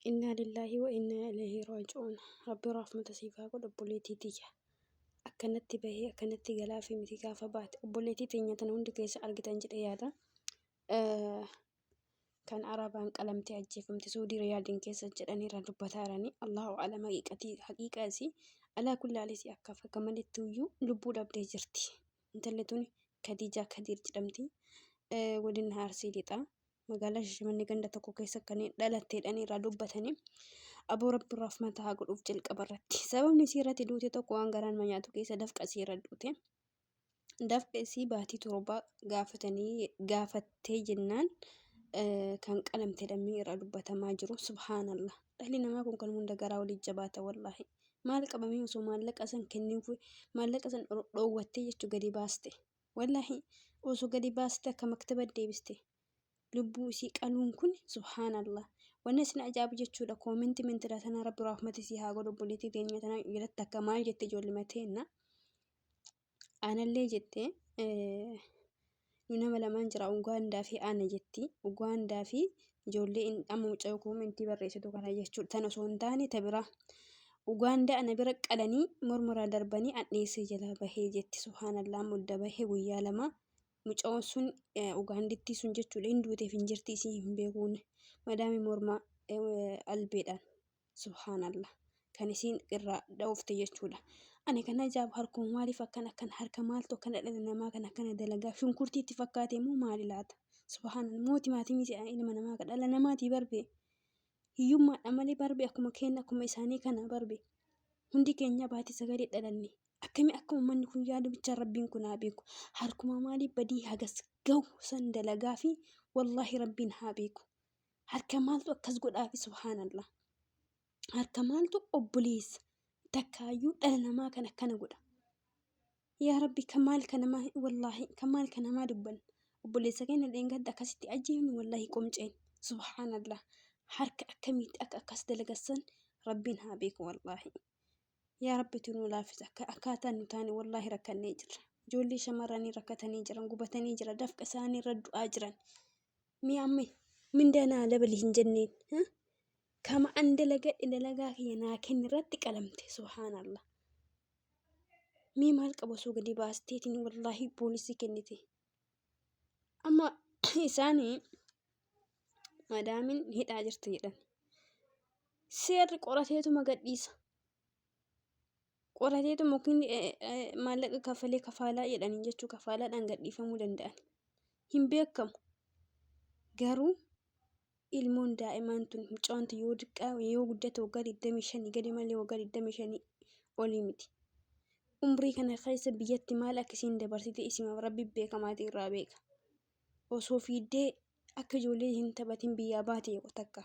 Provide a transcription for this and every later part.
إنا لله وإنا إليه راجعون. ربي رحمة سيفا قد أبوليتي تيجا أكنت به أكنت جلا في متكا فبات أبوليتي تيجا تنون دكيس أرجتان جريادا كان عربان قلمتي أجيفمتي سودي رياضين كيس جراني ربطاراني الله أعلم حقيقة سي على كل عليسي أكافا كمان التويو لبو دابدي جرتي انتلتوني كديجا كدير جرمتي ودين نهار سيديتا magaalaa Shaashimannee ganda tokko keessa kan dhalatteedhaan irraa dubbatanii aboo rabbi rafmataa haa godhuuf jalqaba irratti. Sababni isii irratti duute tokko waan garaan ma nyaatu keessa dafqa isii irra duute. Dafqa isii baatii torbaa gaafattee jennaan kan qalamteedhaan irraa dubbatamaa jiru. Subhaanallah. Dhalli namaa kun kan hunda garaa waliin jabaata wallaahi. Maal qabamee osoo maallaqa san kennuuf maallaqa san dhoowwattee jechuu gadi baaste. Wallaahi osoo gadi baaste akka maktaba deebiste. Lubbuu isii qaluun kun subhaanallah wanni isin ajaa'ibu jechuudha. Koomentii mentira sana rabbi rahmati isii haa godhu obboleettii teenya tana irratti akka maal jette ijoollimateenna aanallee jette nama lamaan jira Ugaandaa fi Aana jetti. Ugaandaa fi ijoollee amma mucaa koomentii barreessitu kana jechuudha. Tan osoo hin taane tabira Ugaandaa ana bira qalanii mormora darbanii adheessee jala bahee jetti. Subhaanallah mudda bahee guyyaa lama. Mucaan sun Ugaandittii sun jechuudha hinduuteef hin jirti isii hin beekuun madaami morma albeedhaan subhaanallah kan isiin irraa dha'ufte jechuudha. Ani kana ajaa'ibu harkuma maaliif akkan harka maaltu akkana dhala namaa kan akkana dalagaa shunkurtiitti fakkaate moo maali laata subhaanallah mooti maatii ilma namaa kan dhala namaatii barbe hiyyummaadha malee barbe akkuma keenya akkuma isaanii kana barbe hundi keenya baatii sagalee dhalanne. Akkami akka uummanni kun yaadu bicha rabbiin kun haa beeku. Harkuma maalii badii hagas gahu san dalagaa fi wallaahi rabbiin haa beeku. Harka maaltu akkas godhaa fi subhaanallah. Harka maaltu obboleessa takkaayyuu dhala namaa kan akkana godha. Yaa rabbi kamaal kanamaa wallaahi kamaal kanamaa dubban. Obboleessa keenya dheengadda akkasitti ajjeefni wallaahi qomceen subhaanallah. Harka akkamitti akka akkas dalagassan rabbiin haa beeku wallaahi. Yaa rabbi tunuu laafisa akkaataan nu taane wallaahi rakkannee jirra. Ijoollee shamarranii rakkatanii jiran gubatanii jira dafqa isaanii irra du'aa jiran. Mi amme mindanaa dabali hin jenneen kama an dalagaa kiyya naa kenni irratti qalamte subhaanallah. Mi maal qabu osoo gadi baasteetiin wallaahi poolisii kennite. Amma isaanii madaamin hidhaa jirti jedhan. Seerri qorateetuma gadhiisa. Qorateetu mukin maallaqa kafalee kafaalaa jedhanii jechuu kafaalaadhaan gadhiifamuu danda'an. Hin beekamu. Garuu ilmoon daa'imaan tun mucaantu yoo diqqaa yoo guddate waggaa 25 gadi malee waggaa 25 olii miti. Umrii kana keessa biyyatti maal akkasiin dabarsite isima rabbi beekamaatii irraa beeka. Osoo fiiddee akka ijoollee hin taphatin biyyaa baate yoo takka.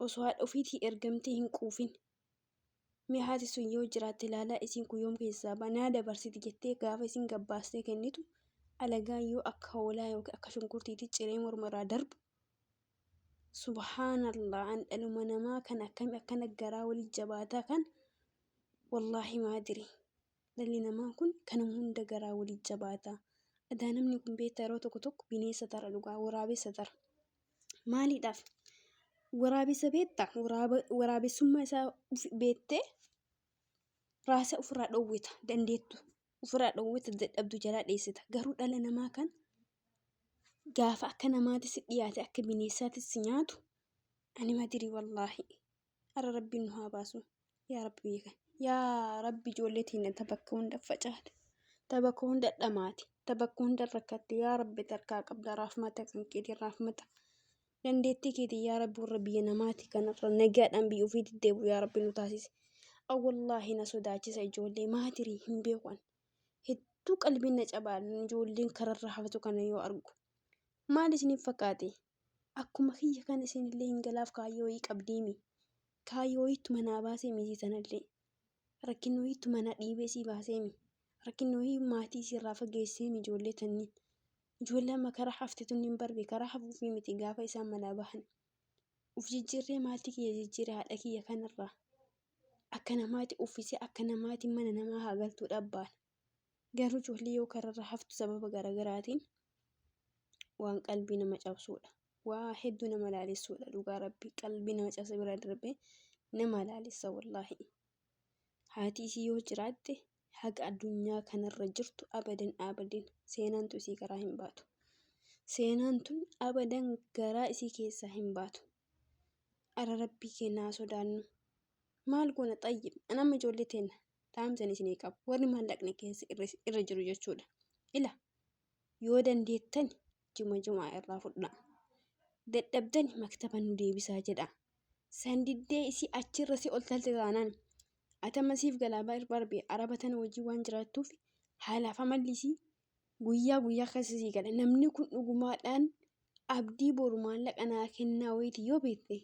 Osoo haadha ofiitii ergamtee hin quufin. Mi haati sun yoo jiraatte ilaalaa isiin kun yoom keessaa banaa dabarsiti jettee gaafa isiin gabbaastee kennitu alagaan yoo akka hoolaa yookiin akka shunkurtiitti ciree mormarraa darbu subhaanallah an dhaluma namaa kan akkami akkana garaa walii jabaataa kan wallaahi maadiri dhalli namaa kun kan hunda garaa walii jabaataa. Adaa namni kun beektaa yeroo tokko tokko bineensa tara dhugaa waraabessa tara maaliidhaaf waraabessa beektaa waraabessummaa isaa beektee raasa ofirraa dhoowwita dandeettu ofirraa dhoowwita dadhabdu jalaa dheessita. Garuu dhala namaa kan gaafa akka namaatis dhiyaate akka bineensaattis nyaatu ani madirii wallaahi ara rabbiin nu haa baasu yaa rabbi beeka. Yaa rabbi ijoollee teenya tabakka hunda facaate tabakka hunda dhamaate tabakka hunda rakkatte yaa rabbi tarkaa qabda raafmata kan keetii raafmata dandeettii keetii yaa rabbi warra biyya namaati kanarra nagaadhaan biyya ofii deddeebi'u yaa rabbi nu taasise. Wallahi na sodaachisa ijoollee maatirii hin beekan hedduu qalbiin na cabaalan ijoolleen kararra hafatu kana yoo argu maal isiniif fakkaate akkuma kiyya kan isinillee hin galaaf kaayyoo qabdiimi kaayyoo itti manaa baasee miti sanallee rakkinoo itti mana dhiibee si baasee mi rakkinoo maatii sirraa fageessee mi ijoollee tanniin ijoollee amma karaa hafte tunniin barbe karaa hafuufii miti gaafa isaan manaa bahan uf jijjiirree maatii kiyya jijjiirree haadha kiyya kanarraa. Akka namaati uffisee akka namaati mana namaa haa galtuu dhabbaan. Garuu ijoollee yoo kararra haftu sababa garaagaraatiin waan qalbii nama cabsuudha. waa hedduu nama laalessuudha dhugaa rabbii qalbii nama cabsa bira darbee nama laalessa wallaahi. Haati isii yoo jiraatte haga addunyaa kanarra jirtu abadan abadin seenaan tun isii garaa hin baatu. Seenaan tun abadan garaa isii keessaa hin baatu. Ara rabbii kennaa sodaannu. Maal goona xayyib anama ijoollee teenna dhaamsan isinii qabu warri maallaqni keessa irra jiru jechuudha. Ila yoo dandeettan juma irraa fudhaa. Dadhabdan maktaba nu deebisaa jedha. Sandiddee isii achirra si ol talte taanaan atamasiif galaabaa barbee araba tana wajjin waan jiraattuuf haalaaf amallisii guyyaa akkasii gala. Namni kun dhugumaadhaan abdii boru maallaqa naa kennaa wayiiti yoo beekte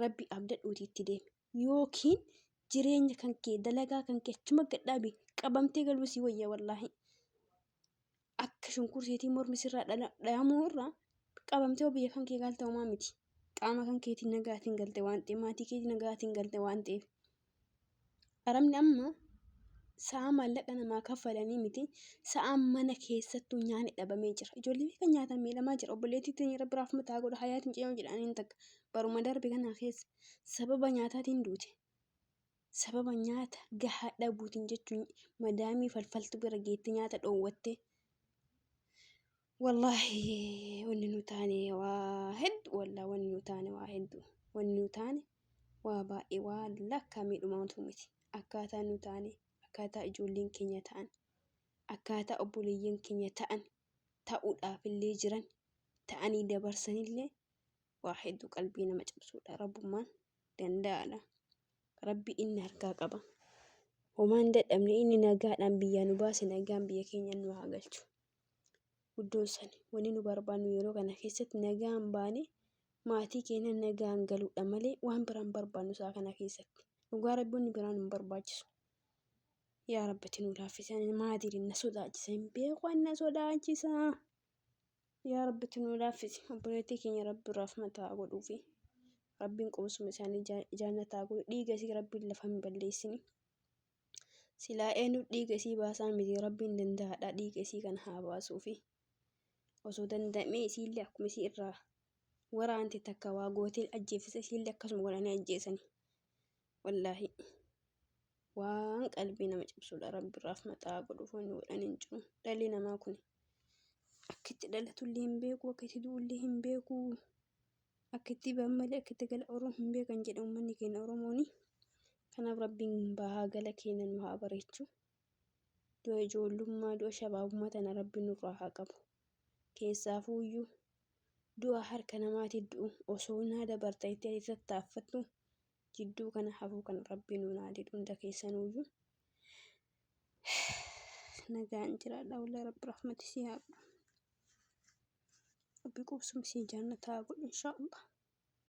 rabbi abdadhuuti itti deemi. Yookiin jireenya kan kee dalagaa kan kee achuma gadhaabi qabamtee galuu si wayya wallaahi. Akka shunkurseetii mormi sirraa dhahamuu irraa qabamtee biyya kan kee galta homaa miti. Qaama kan keetiin nagaatiin galte waan ta'eef maatii keetiin nagaatiin galte waan ta'eef. Arabni amma sa'a maallaqa namaa kaffalanii miti sa'a mana keessattuu nyaanni dhabamee jira. Ijoollee kan nyaatan miidhamaa jira. Obboleettii teenya biraaf mataa godha hayaatiin ce'uu jedhanii takka baruma darbe kana keessa sababa nyaataatiin duute. Sababa nyaata gahaa dhabuutiin jechuun madaamii falfaltu bira geetti nyaata dhoowwatte. Wallaahi wanni nu taane waa hedduu wallaahi wanni nu taane waa hedduu wanni nu taane waa baay'ee waa lakkaa miidhumaatu miti. Akkaataa nu taane akkaataa ijoolleen keenya ta'an akkaataa obboleeyyan keenya ta'an ta'uudhaaf illee jiran ta'anii dabarsanillee waa hedduu qalbii nama cabsuudha. Rabbummaan danda'aadha. Rabbi inni harkaa qaba. Homaan dadhabne inni nagaadhaan biyyaa nu baase nagaan biyya keenya nu haa galchu. Guddoon sani wanni nu barbaannu yeroo kana keessatti nagaan baane maatii keenya nagaan galuudha malee waan biraan barbaannu isaa kana keessatti. Dhugaa rabboonni biraan nu barbaachisu. Yaa rabbati nu laaffisanii maatiirin na sodaachisa hin beeku na sodaachisa. Yaa rabbati nu laaffisi obboleettii keenya rabbi irraaf mataa godhuufi rabbiin qubsuma isaanii jaannataa godhu dhiiga isii rabbiin lafa hin balleessini. Silaa eenyu dhiiga isii baasaa miti rabbiin danda'aadha dhiiga isii kana haa baasuufi. Osoo danda'amee isiillee akkuma isii irraa waraante takka waa gootee ajjeefisa isiillee akkasuma godhanii ajjeesani. Wallaahi waan qalbii nama cabsuudha rabbi irraaf mataa godhuuf wanni godhanii hin jiru. Dhalli namaa kun akka itti dhalatullee hin beeku akka itti du'ullee hin beeku akka itti bammalee akka itti gala oromoo hin beekan jedhe uummanni keenya Oromooni. Kanaaf rabbiin bahaa gala keenya nu haa bareechu. Du'a ijoollummaa du'a shabaabummaa tana rabbiin nurraa haa qabu. Keessaafuuyyuu du'a harka namaatiin du'u osoo naa dabarta itti tattaaffattu jidduu kana hafuu kan rabbiin nu naadii hunda keessanuuyyuu nagaan jiraadha walaa rabbi rahmati si haa qabu. Rabbi qubsuma si jaannataa godhu inshaallah.